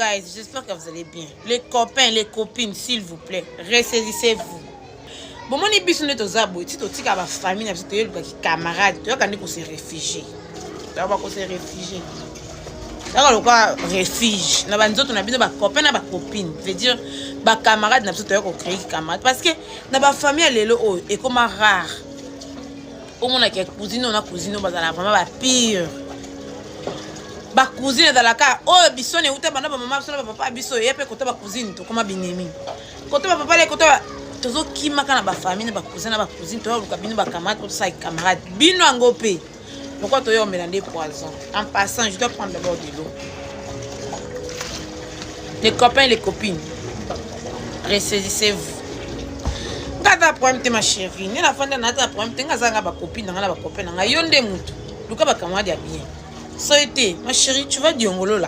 guys, j'espère que vous allez bien. Les copains, les copines, s'il vous plaît, ressaisissez-vous. Bon, mon ébition est aux abos. Si tu as ma famille, tu as des camarades, tu as qu'on se réfugié. Tu as qu'on se réfugié. Tu as quoi refuge. Nous avons des copains, des copines. Je veux dire, des camarades, nous avons créé des camarades. Parce que dans ma famille, elle est comme rare. Au moins, on a cousine, on a cousine, on a vraiment pire. Ba cousine dans la cas oh bisone uta bana ba maman bisone papa biso yepe kota ba cousine to koma binemi kota ba papa le kota tozo kimaka na ba famille ba cousine to luka bino ba camarade to sa camarade bino angopé pourquoi to yo mélanger poison en passant je dois prendre d'abord de l'eau. Les copains et les copines, ressaisissez-vous. Ngata problème te ma chérie ni la fin de nata problème te ngazanga ba copine ngala ba copain nga yonde mutu luka ba camarade ya bien. Ça a été, ma chérie, tu vas dire là.